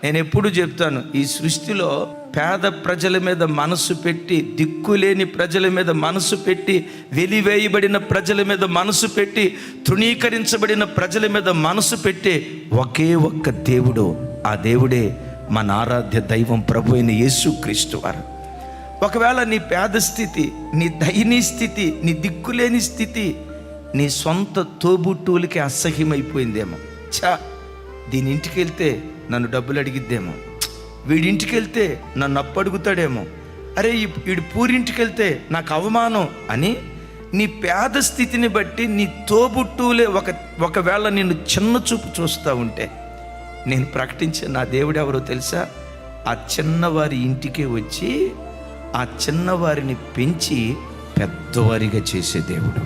నేను ఎప్పుడు చెప్తాను, ఈ సృష్టిలో పేద ప్రజల మీద మనసు పెట్టి, దిక్కులేని ప్రజల మీద మనసు పెట్టి, వెలివేయబడిన ప్రజల మీద మనసు పెట్టి, తృణీకరించబడిన ప్రజల మీద మనసు పెట్టి ఒకే ఒక్క దేవుడు, ఆ దేవుడే మన ఆరాధ్య దైవం ప్రభు అయిన యేసుక్రీస్తు వారు. ఒకవేళ నీ పేద స్థితి, నీ దయనీయ స్థితి, నీ దిక్కులేని స్థితి నీ సొంత తోబుట్టువులకి అసహ్యమైపోయిందేమో. దీని ఇంటికి వెళ్తే నన్ను డబ్బులు అడిగిద్దేమో, వీడింటికి వెళ్తే నన్ను అప్పు అడుగుతాడేమో, అరే వీడి పూరింటికి వెళ్తే నాకు అవమానం అని నీ పేద స్థితిని బట్టి నీ తోబుట్టువులే ఒకవేళ నిన్ను చిన్న చూపు చూస్తూ ఉంటే, నేను ప్రకటించే నా దేవుడు ఎవరో తెలుసా? ఆ చిన్నవారి ఇంటికే వచ్చి ఆ చిన్నవారిని పెంచి పెద్దవారిగా చేసే దేవుడు.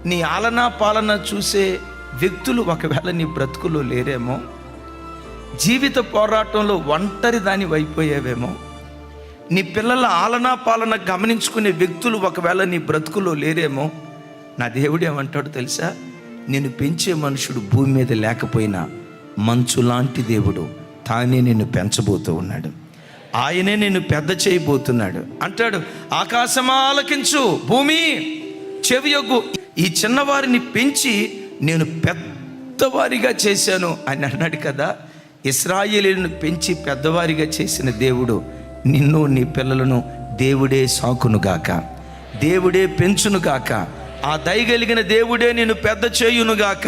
నీ ఆలనా పాలన చూసే వ్యక్తులు ఒకవేళ నీ బ్రతుకులో లేరేమో, జీవిత పోరాటంలో ఒంటరి దాని అయిపోయావేమో, నీ పిల్లల ఆలనా పాలన గమనించుకునే వ్యక్తులు ఒకవేళ నీ బ్రతుకులో లేరేమో, నా దేవుడు ఏమంటాడు తెలుసా? నేను పెంచే మనుషుడు భూమి మీద లేకపోయినా మంచు లాంటి దేవుడు తానే నిన్ను పెంచబోతూ ఉన్నాడు, ఆయనే నిన్ను పెద్ద చేయబోతున్నాడు అంటాడు. ఆకాశమా ఆలకించు, భూమి చెవియొగ్గు, ఈ చిన్నవారిని పెంచి నేను పెద్దవారిగా చేశాను అని అన్నాడు కదా. ఇశ్రాయేలీయులను పెంచి పెద్దవారిగా చేసిన దేవుడు నిన్ను, నీ పిల్లలను దేవుడే సాకునుగాక, దేవుడే పెంచునుగాక, ఆ దయగలిగిన దేవుడే నిన్ను పెద్ద చేయునుగాక.